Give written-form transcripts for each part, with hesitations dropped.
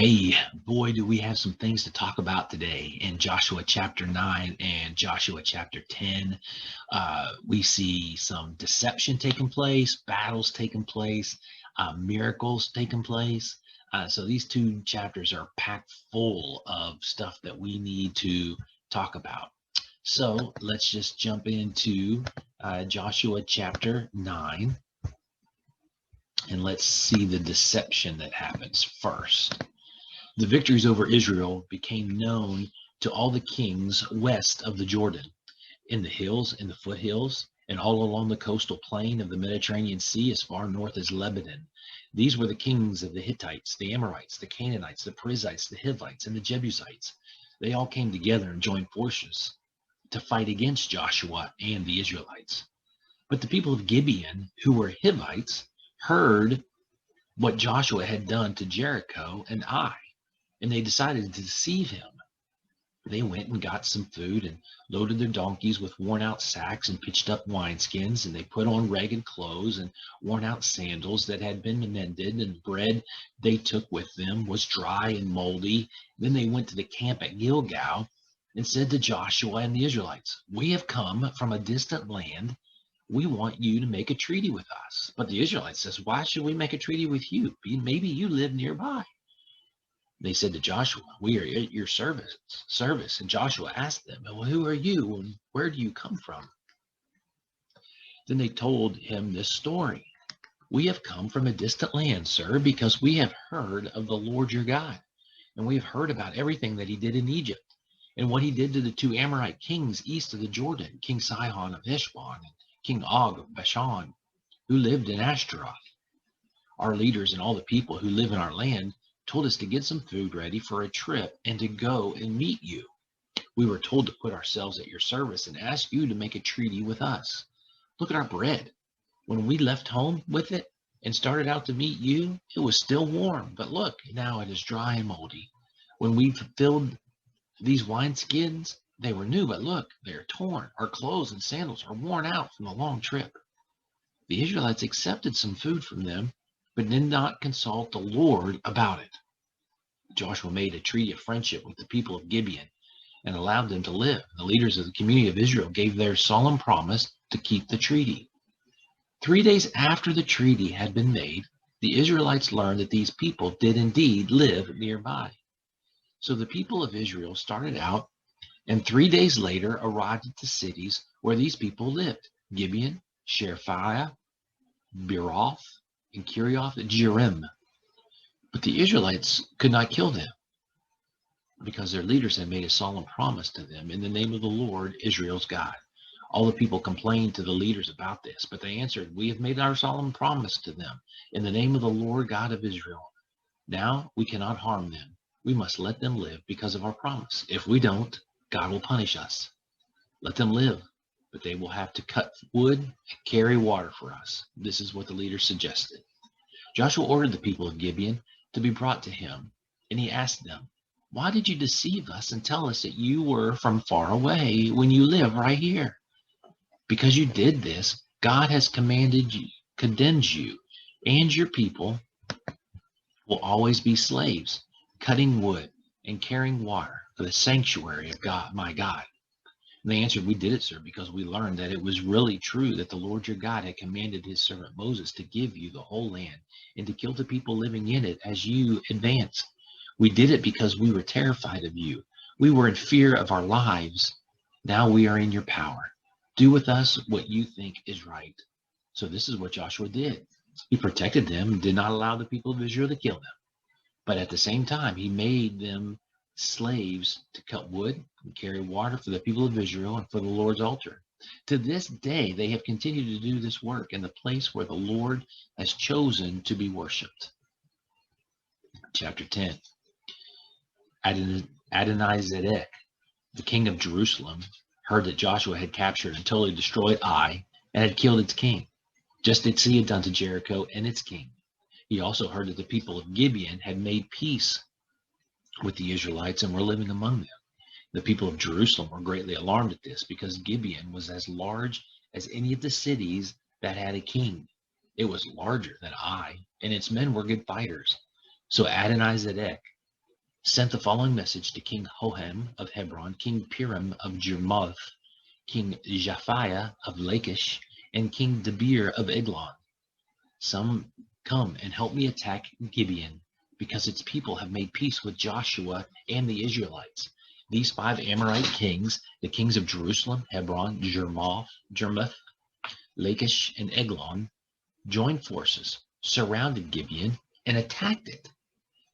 Hey, boy, do we have some things to talk about today in Joshua chapter 9 and Joshua chapter 10. We see some deception taking place, battles taking place, miracles taking place. So these two chapters are packed full of stuff that we need to talk about. So let's just jump into Joshua chapter 9 and let's see the deception that happens first. The victories over Israel became known to all the kings west of the Jordan, in the hills, in the foothills, and all along the coastal plain of the Mediterranean Sea as far north as Lebanon. These were the kings of the Hittites, the Amorites, the Canaanites, the Perizzites, the Hivites, and the Jebusites. They all came together and joined forces to fight against Joshua and the Israelites. But the people of Gibeon, who were Hivites, heard what Joshua had done to Jericho and Ai, and they decided to deceive him. They went and got some food and loaded their donkeys with worn out sacks and pitched up wineskins, and they put on ragged clothes and worn out sandals that had been mended, and the bread they took with them was dry and moldy. Then they went to the camp at Gilgal and said to Joshua and the Israelites, "We have come from a distant land. We want you to make a treaty with us." But the Israelites says, "Why should we make a treaty with you? Maybe you live nearby." They said to Joshua, "We are at your service." And Joshua asked them, "Well, who are you and where do you come from?" Then they told him this story. "We have come from a distant land, sir, because we have heard of the Lord your God, and we have heard about everything that he did in Egypt, and what he did to the two Amorite kings east of the Jordan, King Sihon of Heshbon and King Og of Bashan, who lived in Ashtaroth. Our leaders and all the people who live in our land told us to get some food ready for a trip and to go and meet you. We were told to put ourselves at your service and ask you to make a treaty with us. Look at our bread. When we left home with it and started out to meet you, it was still warm, but look, now it is dry and moldy. When we filled these wineskins, they were new, but look, they are torn. Our clothes and sandals are worn out from the long trip." The Israelites accepted some food from them, but did not consult the Lord about it. Joshua made a treaty of friendship with the people of Gibeon and allowed them to live. The leaders of the community of Israel gave their solemn promise to keep the treaty. 3 days after the treaty had been made, the Israelites learned that these people did indeed live nearby. So the people of Israel started out, and 3 days later arrived at the cities where these people lived: Gibeon, Sherefiah, Beeroth, and Kirioth Jearim. But the Israelites could not kill them, because their leaders had made a solemn promise to them in the name of the Lord, Israel's God. All the people complained to the leaders about this, but they answered, "We have made our solemn promise to them in the name of the Lord God of Israel. Now we cannot harm them. We must let them live because of our promise. If we don't, God will punish us. Let them live, but they will have to cut wood and carry water for us." This is what the leaders suggested. Joshua ordered the people of Gibeon to be brought to him, and he asked them, "Why did you deceive us and tell us that you were from far away when you live right here? Because you did this, God has condemned you, and your people will always be slaves, cutting wood and carrying water for the sanctuary of God, my God." And they answered, "We did it, sir, because we learned that it was really true that the Lord your God had commanded his servant Moses to give you the whole land and to kill the people living in it as you advanced. We did it because we were terrified of you. We were in fear of our lives. Now we are in your power. Do with us what you think is right." So this is what Joshua did. He protected them and did not allow the people of Israel to kill them. But at the same time, he made them slaves to cut wood and carry water for the people of Israel and for the Lord's altar. To this day, they have continued to do this work in the place where the Lord has chosen to be worshipped. Chapter 10. Adonizedek, the king of Jerusalem, heard that Joshua had captured and totally destroyed Ai and had killed its king, just as he had done to Jericho and its king. He also heard that the people of Gibeon had made peace with the Israelites and were living among them. The people of Jerusalem were greatly alarmed at this, because Gibeon was as large as any of the cities that had a king. It was larger than Ai, and its men were good fighters. So Adonizedek sent the following message to King Hoham of Hebron, King Piram of Jarmuth, King Japhiah of Lachish, and King Debir of Eglon. Some come and help me attack Gibeon, because its people have made peace with Joshua and the Israelites. These 5 Amorite kings, the kings of Jerusalem, Hebron, Jarmuth, Lachish, and Eglon, joined forces, surrounded Gibeon, and attacked it.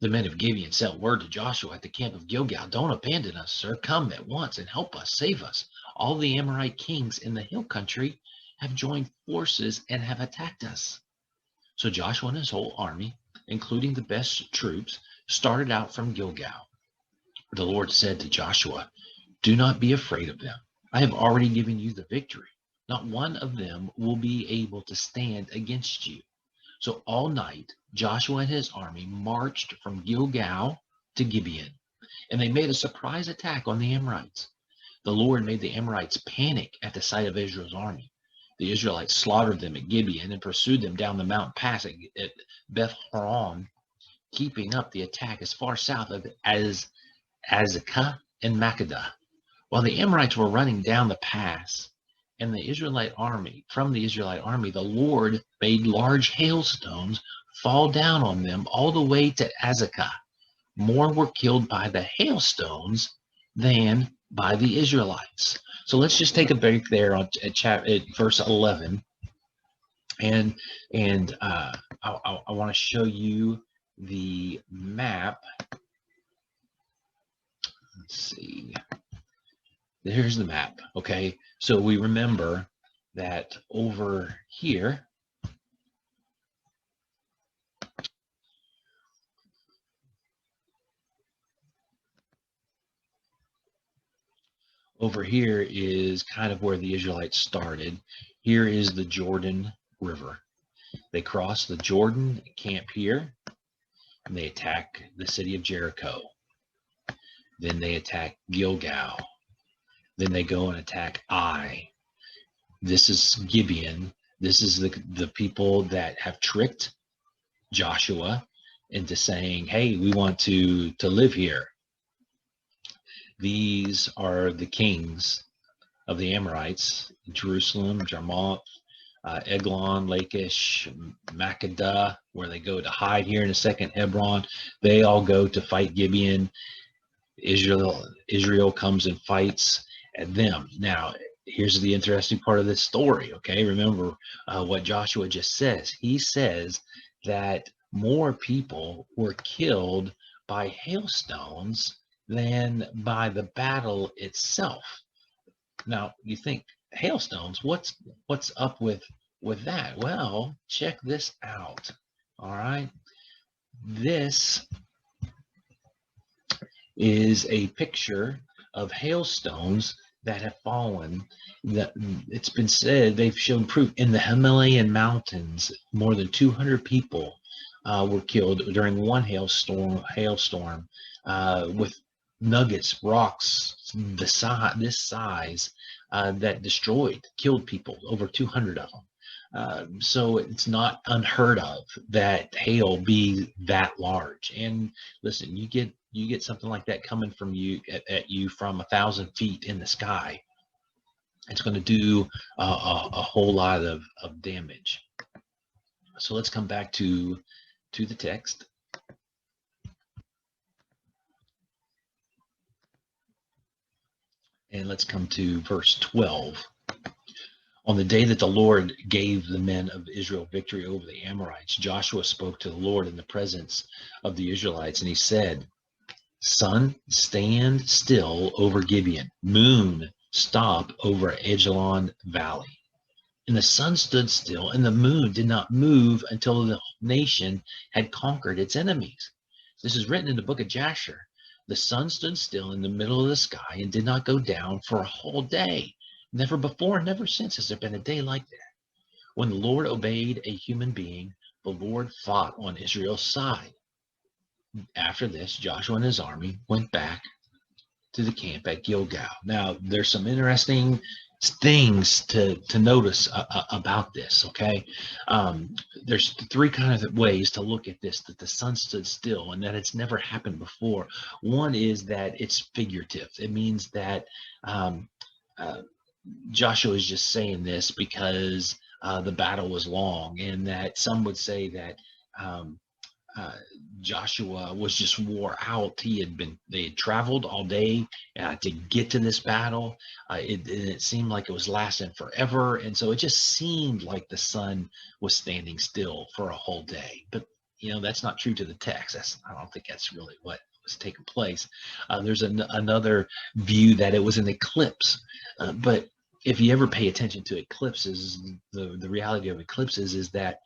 The men of Gibeon sent word to Joshua at the camp of Gilgal, "Don't abandon us, sir. Come at once and help us, save us. All the Amorite kings in the hill country have joined forces and have attacked us." So Joshua and his whole army, including the best troops, started out from Gilgal. The Lord said to Joshua, "Do not be afraid of them. I have already given you the victory. Not one of them will be able to stand against you." So all night, Joshua and his army marched from Gilgal to Gibeon, and they made a surprise attack on the Amorites. The Lord made the Amorites panic at the sight of Israel's army. The Israelites slaughtered them at Gibeon and pursued them down the mountain pass at Beth Horon, keeping up the attack as far south as Azekah and Makkedah. While the Amorites were running down the pass, and the Israelite army, the Lord made large hailstones fall down on them all the way to Azekah. More were killed by the hailstones than by the Israelites. So let's just take a break there at verse 11, and I want to show you the map. Let's see. Here's the map. Okay, so we remember that over here, is kind of where the Israelites started. Here is the Jordan River. They cross the Jordan, camp here, and they attack the city of Jericho. Then they attack Gilgal. Then they go and attack Ai. This is Gibeon. This is the people that have tricked Joshua into saying, "Hey, we want to live here." These are the kings of the Amorites: Jerusalem, Jarmuth, Eglon, Lachish, Makkedah, where they go to hide here in a second, Hebron. They all go to fight Gibeon. Israel comes and fights at them. Now, here's the interesting part of this story, okay? Remember what Joshua just says. He says that more people were killed by hailstones than by the battle itself. Now, you think, hailstones, what's up with that? Well, check this out. All right, this is a picture of hailstones that have fallen. That it's been said, they've shown proof in the Himalayan mountains. More than 200 people were killed during one hailstorm with nuggets, rocks this size that killed people, over 200 of them. So it's not unheard of that hail be that large. And listen, you get something like that coming from you at you from 1,000 feet in the sky. It's going to do a whole lot of damage. So let's come back to the text. And let's come to verse 12. On the day that the Lord gave the men of Israel victory over the Amorites, Joshua spoke to the Lord in the presence of the Israelites, and he said, "Sun, stand still over Gibeon. Moon, stop over Ajalon Valley." And the sun stood still, and the moon did not move until the nation had conquered its enemies. This is written in the book of Jasher. The sun stood still in the middle of the sky and did not go down for a whole day. Never before, never since has there been a day like that. When the Lord obeyed a human being, the Lord fought on Israel's side. After this, Joshua and his army went back to the camp at Gilgal. Now, there's some interesting things to notice about this. Okay, there's three kind of ways to look at this: that the sun stood still and that it's never happened before. One is that it's figurative. It means that um, uh, Joshua is just saying this because the battle was long, and that some would say that um, uh, Joshua was just wore out. They had traveled all day to get to this battle. It seemed like it was lasting forever. And so it just seemed like the sun was standing still for a whole day. But, that's not true to the text. I don't think that's really what was taking place. There's another view that it was an eclipse. But if you ever pay attention to eclipses, the reality of eclipses is that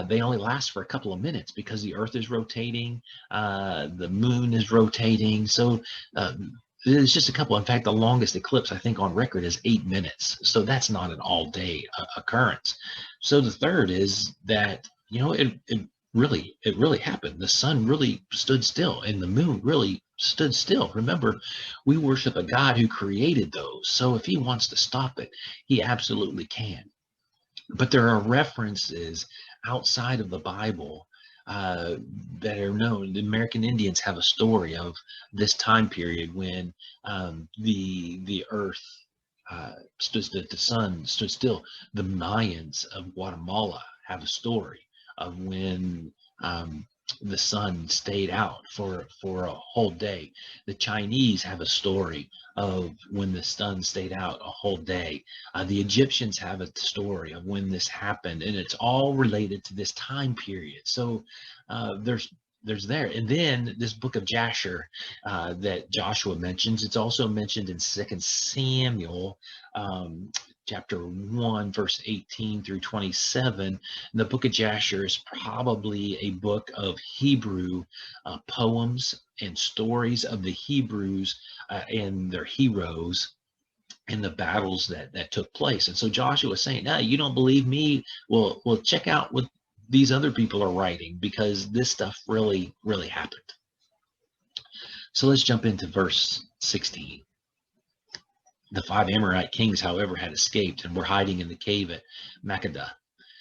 they only last for a couple of minutes because the Earth is rotating, the Moon is rotating. So it's just a couple. In fact, the longest eclipse I think on record is 8 minutes. So that's not an all-day occurrence. So the third is that it really happened. The sun really stood still, and the moon really stood still. Remember, we worship a God who created those. So if he wants to stop it, he absolutely can. But there are references outside of the Bible uh, that are known. The American Indians have a story of this time period when the earth the sun stood still. The Mayans of Guatemala have a story of when um, the sun stayed out for a whole day. The Chinese have a story of when the sun stayed out a whole day. The Egyptians have a story of when this happened, and it's all related to this time period. So there's there. And then this book of Jasher that Joshua mentions, it's also mentioned in 2 Samuel um, chapter 1, verse 18 through 27. And the book of Jasher is probably a book of Hebrew poems and stories of the Hebrews and their heroes in the battles that took place. And so Joshua is saying, "No, you don't believe me? Well, check out what these other people are writing, because this stuff really happened." So let's jump into verse 16. The 5 Amorite kings, however, had escaped and were hiding in the cave at Mecca.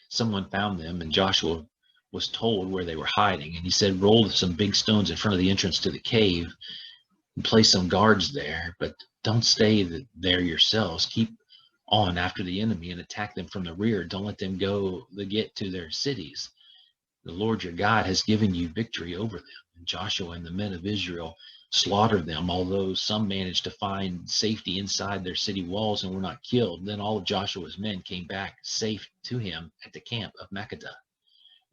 Someone found them, and Joshua was told where they were hiding. And he said, "Roll some big stones in front of the entrance to the cave and place some guards there, but don't stay there yourselves. Keep on after the enemy and attack them from the rear. Don't let them get to their cities. The Lord your God has given you victory over them." And Joshua and the men of Israel slaughtered them, although some managed to find safety inside their city walls and were not killed. Then all of Joshua's men came back safe to him at the camp of Mecca.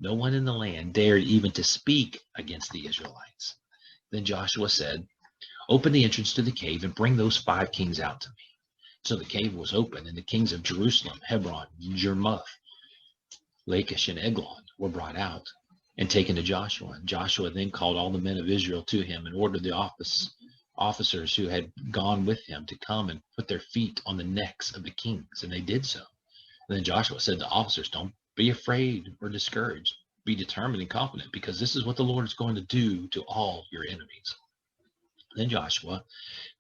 No one in the land dared even to speak against the Israelites. Then Joshua said, "Open the entrance to the cave and bring those 5 kings out to me." So the cave was open, and the kings of Jerusalem, Hebron, Jarmuth, Lachish, and Eglon were brought out and taken to Joshua. And Joshua then called all the men of Israel to him and ordered the officers who had gone with him to come and put their feet on the necks of the kings, and they did so. And then Joshua said to the officers, "Don't be afraid or discouraged. Be determined and confident, because this is what the Lord is going to do to all your enemies." Then Joshua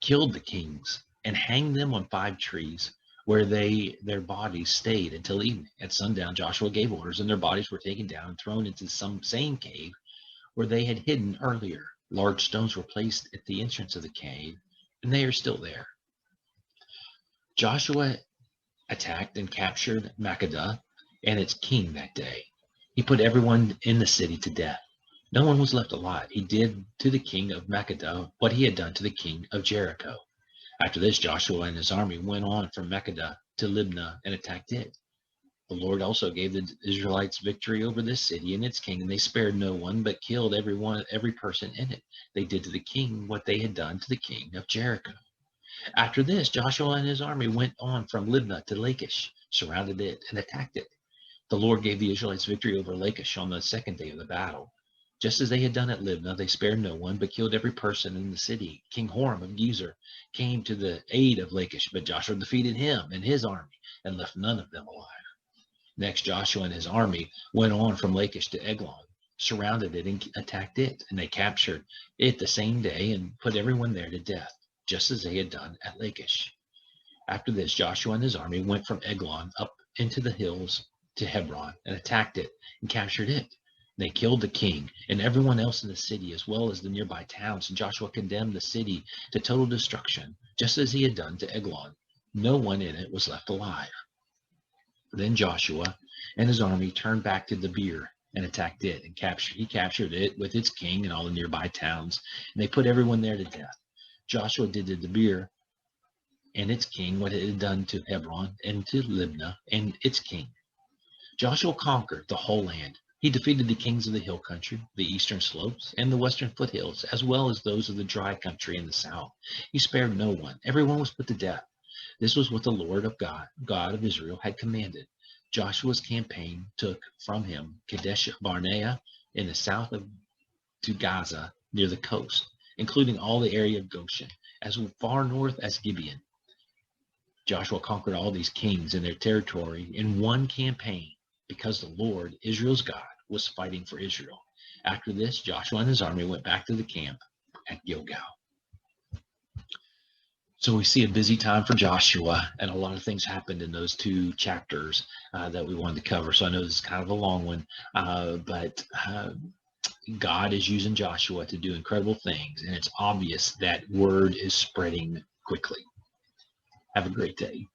killed the kings and hanged them on 5 trees, where their bodies stayed until evening. At sundown, Joshua gave orders, and their bodies were taken down and thrown into some same cave where they had hidden earlier. Large stones were placed at the entrance of the cave, and they are still there. Joshua attacked and captured Mecca and its king that day. He put everyone in the city to death. No one was left alive. He did to the king of Mecca what he had done to the king of Jericho. After this, Joshua and his army went on from Mecca to Libnah and attacked it. The Lord also gave the Israelites victory over this city and its king, and they spared no one, but killed every person in it. They did to the king what they had done to the king of Jericho. After this, Joshua and his army went on from Libnah to Lachish, surrounded it, and attacked it. The Lord gave the Israelites victory over Lachish on the second day of the battle. Just as they had done at Libnah, they spared no one, but killed every person in the city. King Horam of Gezer came to the aid of Lachish, but Joshua defeated him and his army and left none of them alive. Next, Joshua and his army went on from Lachish to Eglon, surrounded it, and attacked it. And they captured it the same day and put everyone there to death, just as they had done at Lachish. After this, Joshua and his army went from Eglon up into the hills to Hebron and attacked it and captured it. They killed the king and everyone else in the city, as well as the nearby towns, and Joshua condemned the city to total destruction, just as he had done to Eglon. No one in it was left alive. Then Joshua and his army turned back to Debir and attacked it, and he captured it with its king and all the nearby towns, and they put everyone there to death. Joshua did to Debir and its king what it had done to Hebron and to Libnah and its king. Joshua conquered the whole land. He defeated the kings of the hill country, the eastern slopes, and the western foothills, as well as those of the dry country in the south. He spared no one. Everyone was put to death. This was what the Lord of God of Israel, had commanded. Joshua's campaign took from him Kadesh Barnea in the south to Gaza near the coast, including all the area of Goshen, as far north as Gibeon. Joshua conquered all these kings and their territory in one campaign because the Lord, Israel's God, was fighting for Israel. After this, Joshua and his army went back to the camp at Gilgal. So we see a busy time for Joshua, and a lot of things happened in those two chapters that we wanted to cover. So I know this is kind of a long one, but God is using Joshua to do incredible things, and it's obvious that word is spreading quickly. Have a great day.